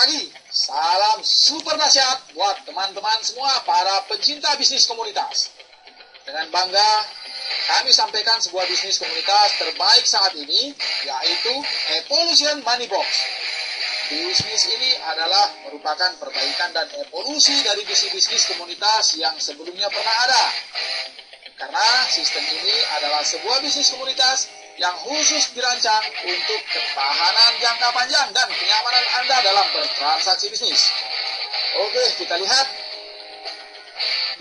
pagi, salam super dahsyat buat teman-teman semua para pecinta bisnis komunitas. Dengan bangga, kami sampaikan sebuah bisnis komunitas terbaik saat ini, yaitu Evolution Money Box. Bisnis ini adalah merupakan perbaikan dan evolusi dari bisnis komunitas yang sebelumnya pernah ada. Karena sistem ini adalah sebuah bisnis komunitas yang khusus dirancang untuk ketahanan jangka panjang dan kenyamanan Anda dalam bertransaksi bisnis. Oke, kita lihat.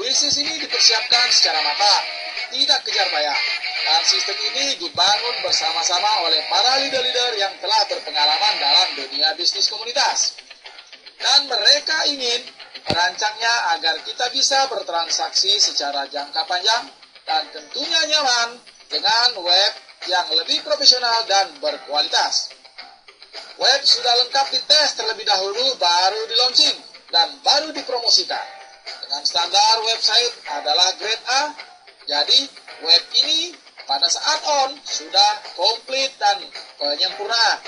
Bisnis ini dipersiapkan secara matang, tidak kejar bayar. Dan sistem ini dibangun bersama-sama oleh para leader-leader yang telah berpengalaman dalam dunia bisnis komunitas. Dan mereka ingin merancangnya agar kita bisa bertransaksi secara jangka panjang dan tentunya nyaman dengan web yang lebih profesional dan berkualitas. Web sudah lengkap dites terlebih dahulu baru di launching dan baru dipromosikan. Dengan standar website adalah grade A, jadi web ini pada saat on sudah komplit dan penyempurnaan.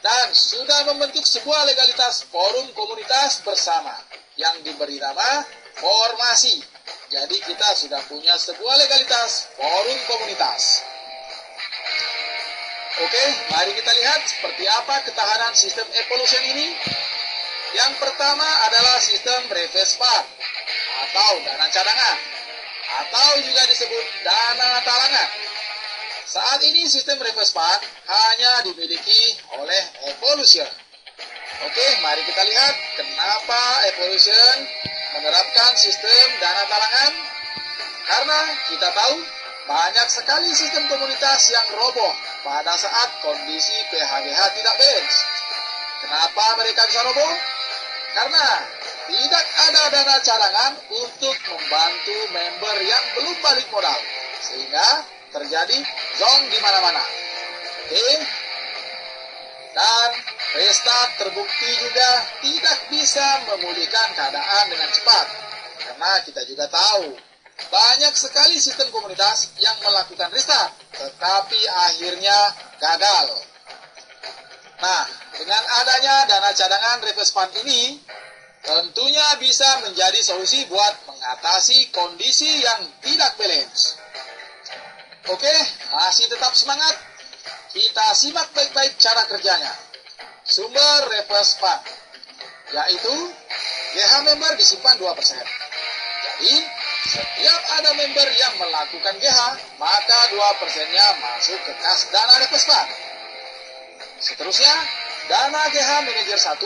Dan sudah membentuk sebuah legalitas forum komunitas bersama yang diberi nama Formasi. Jadi kita sudah punya sebuah legalitas forum komunitas. Oke, mari kita lihat seperti apa ketahanan sistem Evolution ini. Yang pertama adalah sistem reverse fund atau dana cadangan, atau juga disebut dana talangan. Saat ini sistem reverse fund hanya dimiliki oleh Evolution. Oke, mari kita lihat kenapa Evolution menerapkan sistem dana talangan. Karena kita tahu banyak sekali sistem komunitas yang roboh pada saat kondisi PHBH tidak balance. Kenapa mereka bisa roboh? Karena tidak ada dana cadangan untuk membantu member yang belum balik modal, sehingga terjadi zonk di mana-mana. Oke. Dan restart terbukti juga tidak bisa memulihkan keadaan dengan cepat. Karena kita juga tahu banyak sekali sistem komunitas yang melakukan restart, tetapi akhirnya gagal. Nah, dengan adanya dana cadangan reverse fund ini, tentunya bisa menjadi solusi buat mengatasi kondisi yang tidak balance. Oke, masih tetap semangat? Kita simak baik-baik cara kerjanya. Sumber reverse fund, yaitu GH member disimpan 2%. Jadi, setiap ada member yang melakukan GH, maka 2%-nya masuk ke kas dana reverse fund. Seterusnya, dana GH manajer 1,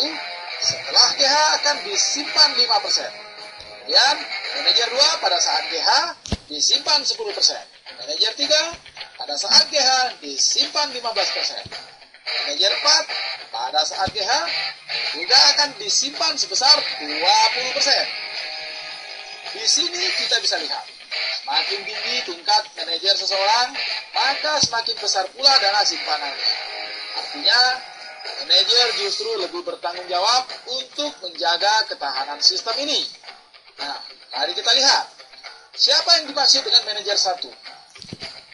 setelah GH akan disimpan 5%. Kemudian, manajer 2 pada saat GH disimpan 10%. Manajer 3 pada saat GH disimpan 15%. Manajer 4 pada saat GH juga akan disimpan sebesar 20%. Di sini kita bisa lihat, semakin tinggi tingkat manajer seseorang, maka semakin besar pula dana simpanannya. Artinya, manajer justru lebih bertanggung jawab untuk menjaga ketahanan sistem ini. Nah, mari kita lihat, siapa yang dimaksud dengan manajer 1?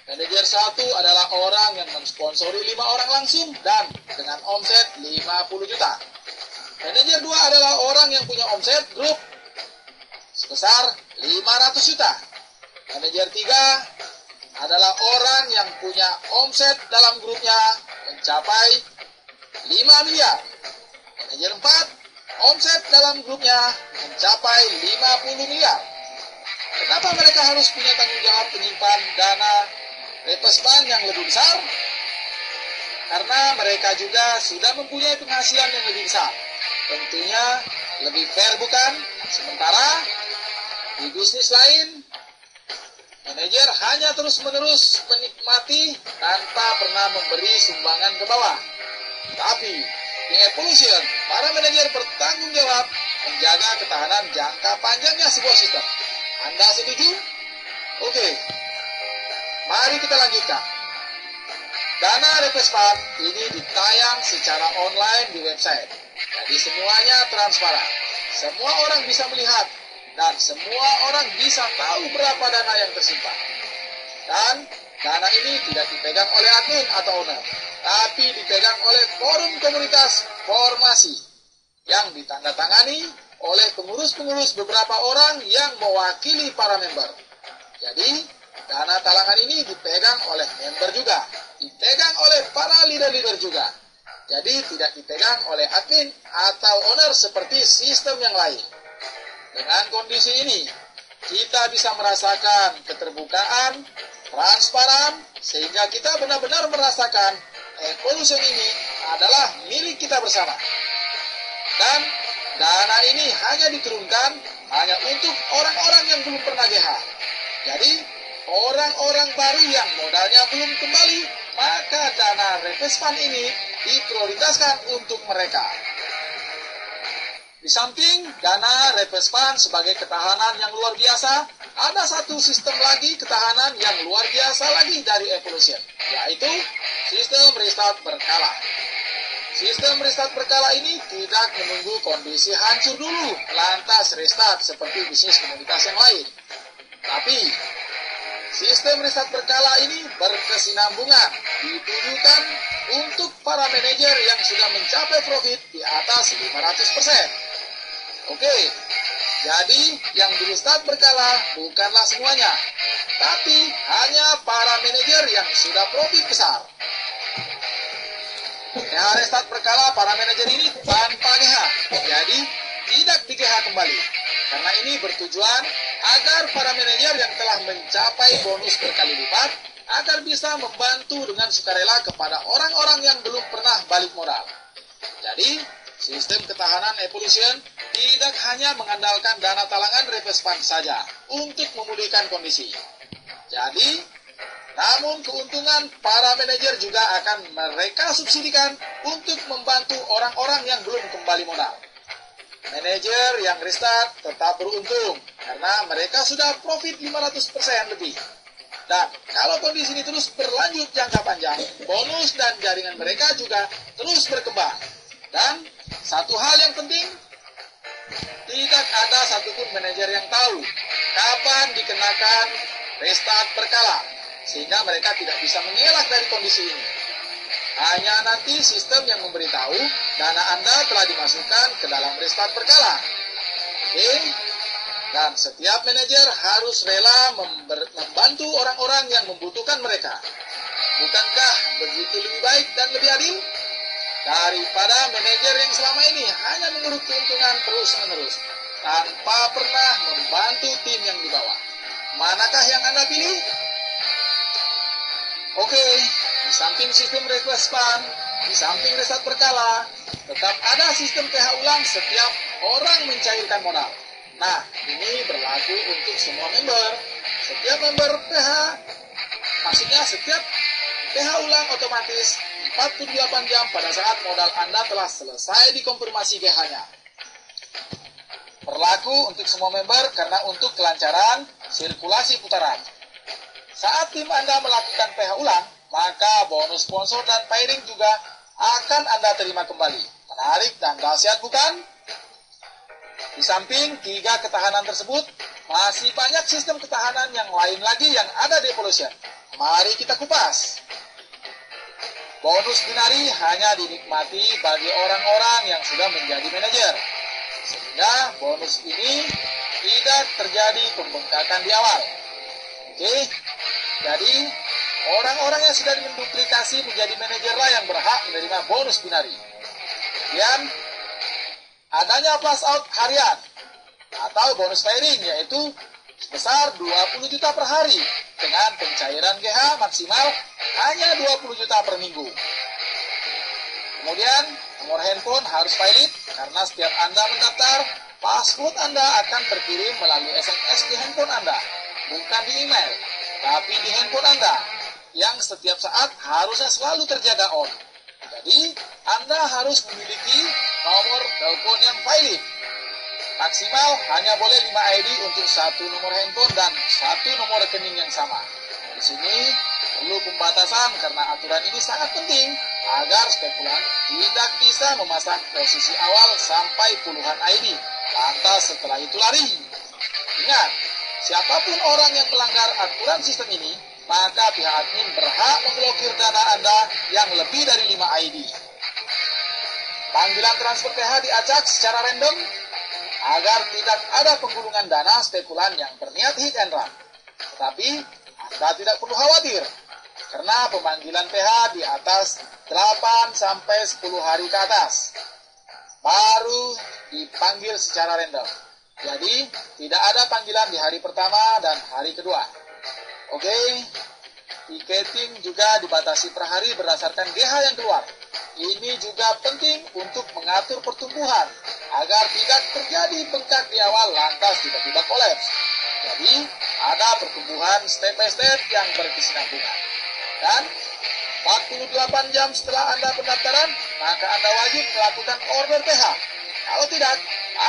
Manajer 1 adalah orang yang mensponsori 5 orang langsung dan dengan omset 50 juta. Manajer 2 adalah orang yang punya omset grup sebesar 500 juta. Manajer 3 adalah orang yang punya omset dalam grupnya mencapai 5 miliar. Manajer 4, omset dalam grupnya mencapai 50 miliar. Kenapa mereka harus punya tanggung jawab penyimpan dana reverse fund yang lebih besar? Karena mereka juga sudah mempunyai penghasilan yang lebih besar. Tentunya lebih fair, bukan? Sementara di bisnis lain, manajer hanya terus-menerus menikmati tanpa pernah memberi sumbangan ke bawah. Tapi di Evolution, para manajer bertanggung jawab menjaga ketahanan jangka panjangnya sebuah sistem. Anda setuju? Oke. Mari kita lanjutkan. Dana reverse fund ini ditayang secara online di website. Jadi semuanya transparan. Semua orang bisa melihat dan semua orang bisa tahu berapa dana yang tersimpan. Dan dana ini tidak dipegang oleh admin atau owner, tapi dipegang oleh forum komunitas Formasi. yang ditandatangani oleh pengurus-pengurus beberapa orang yang mewakili para member. Jadi, dana talangan ini dipegang oleh member juga, dipegang oleh para leader-leader juga. Jadi, tidak dipegang oleh admin atau owner seperti sistem yang lain. Dengan kondisi ini, kita bisa merasakan keterbukaan, transparan, sehingga kita benar-benar merasakan Evolution ini adalah milik kita bersama. Dan dana ini hanya diturunkan hanya untuk orang-orang yang belum pernah GH. Jadi, orang-orang baru yang modalnya belum kembali, maka dana Reverse Fund ini diprioritaskan untuk mereka. Di samping dana Reverse Fund sebagai ketahanan yang luar biasa, ada satu sistem lagi ketahanan yang luar biasa lagi dari Evolution, yaitu sistem restart berkala. Sistem restart berkala ini tidak menunggu kondisi hancur dulu, lantas restart seperti bisnis komunitas yang lain. Tapi, sistem restart berkala ini berkesinambungan, ditujukan untuk para manajer yang sudah mencapai profit di atas 500%. Oke, jadi yang di restart berkala bukanlah semuanya, tapi hanya para manajer yang sudah profit besar. GH restart berkala para manajer ini tanpa GH, jadi tidak di GH kembali. Karena ini bertujuan agar para manajer yang telah mencapai bonus berkali lipat agar bisa membantu dengan sukarela kepada orang-orang yang belum pernah balik modal. Jadi, sistem ketahanan Evolution tidak hanya mengandalkan dana talangan Reverse Fund saja untuk memulihkan kondisi. Jadi, namun keuntungan para manajer juga akan mereka subsidikan untuk membantu orang-orang yang belum kembali modal. Manajer yang restart tetap beruntung karena mereka sudah profit 500% lebih. Dan kalau kondisi ini terus berlanjut jangka panjang, bonus dan jaringan mereka juga terus berkembang. Dan satu hal yang penting, tidak ada satupun manajer yang tahu kapan dikenakan restart berkala, sehingga mereka tidak bisa mengelak dari kondisi ini. Hanya nanti sistem yang memberitahu dana Anda telah dimasukkan ke dalam restart berkala. Oke? Dan setiap manajer harus rela membantu orang-orang yang membutuhkan mereka. Bukankah begitu lebih baik dan lebih adil? Daripada manajer yang selama ini hanya mengurut keuntungan terus-menerus, tanpa pernah membantu tim yang di bawah. Manakah yang Anda pilih? Oke, di samping sistem Reverse Fund, di samping restart berkala, tetap ada sistem PH ulang setiap orang mencairkan modal. Nah, ini berlaku untuk semua member. Setiap member PH, maksudnya setiap PH ulang otomatis 48 jam pada saat modal Anda telah selesai dikonfirmasi GH-nya. Berlaku untuk semua member karena untuk kelancaran sirkulasi putaran. Saat tim Anda melakukan PH ulang, maka bonus sponsor dan pairing juga akan Anda terima kembali. Menarik dan dahsyat bukan? Di samping 3 ketahanan tersebut, masih banyak sistem ketahanan yang lain lagi yang ada di Evolution. Mari kita kupas. Bonus binari hanya dinikmati bagi orang-orang yang sudah menjadi manajer. Sehingga bonus ini tidak terjadi pembengkakan di awal. Oke, jadi orang-orang yang sudah menduplikasi menjadi manajerlah yang berhak menerima bonus binari. Kemudian, adanya plus out harian atau bonus pairing yaitu sebesar 20 juta per hari dengan pencairan GH maksimal hanya 20 juta per minggu. Kemudian nomor handphone harus valid karena setiap Anda mendaftar, password Anda akan terkirim melalui SMS di handphone Anda, bukan di email, tapi di handphone Anda yang setiap saat harusnya selalu terjaga on. Jadi, Anda harus memiliki nomor telepon yang valid. Maksimal hanya boleh 5 ID untuk satu nomor handphone dan satu nomor rekening yang sama. Di sini perlu pembatasan karena aturan ini sangat penting agar spekulan tidak bisa memasang posisi awal sampai puluhan ID. Lantas setelah itu lari. Ingat, siapapun orang yang melanggar aturan sistem ini, maka pihak admin berhak memblokir dana Anda yang lebih dari 5 ID. panggilan transfer PH diacak secara random agar tidak ada penggulungan dana spekulan yang berniat hit and run. Tetapi Anda tidak perlu khawatir, karena pemanggilan PH di atas 8 sampai 10 hari ke atas baru dipanggil secara random. Jadi tidak ada panggilan di hari pertama dan hari kedua. Oke, tiketing juga dibatasi per hari berdasarkan GH yang keluar. Ini juga penting untuk mengatur pertumbuhan agar tidak terjadi bengkak di awal lantas tiba-tiba kolaps. Jadi ada pertumbuhan step by step yang berkesinambungan. Dan 48 jam setelah Anda pendaftaran, maka Anda wajib melakukan order PH. Kalau tidak,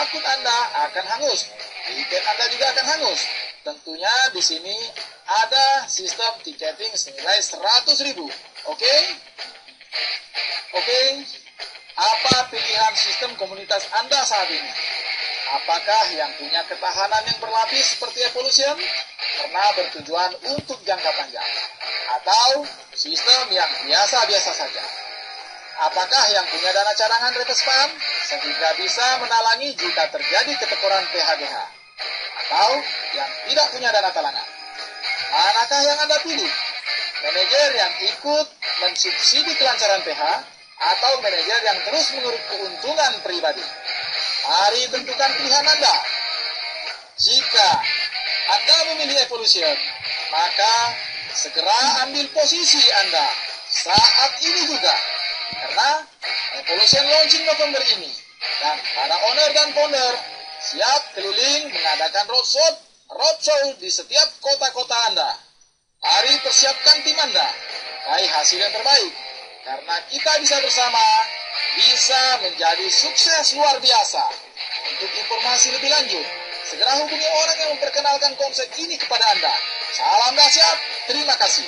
akun Anda akan hangus. Tiket Anda juga akan hangus. Tentunya di sini ada sistem tiketing senilai 100.000. Oke? Oke, apa pilihan sistem komunitas Anda saat ini? Apakah yang punya ketahanan yang berlapis seperti Evolution karena bertujuan untuk jangka panjang? Atau sistem yang biasa-biasa saja? Apakah yang punya dana cadangan reverse fund sehingga bisa menalangi jika terjadi ketekoran PHGH? Atau yang tidak punya dana talangan? Manakah yang Anda pilih? Manajer yang ikut mensubsidi kelancaran PH atau manajer yang terus mengurus keuntungan pribadi? Mari tentukan pilihan Anda. Jika Anda memilih Evolution, maka segera ambil posisi Anda saat ini juga. Karena Evolution launching November ini, dan para owner dan founder siap keliling mengadakan roadshow di setiap kota-kota Anda. Mari persiapkan tim Anda, raih hasil yang terbaik, karena kita bisa bersama, bisa menjadi sukses luar biasa. Untuk informasi lebih lanjut, segera hubungi orang yang memperkenalkan konsep ini kepada Anda. Salam dahsyat, terima kasih.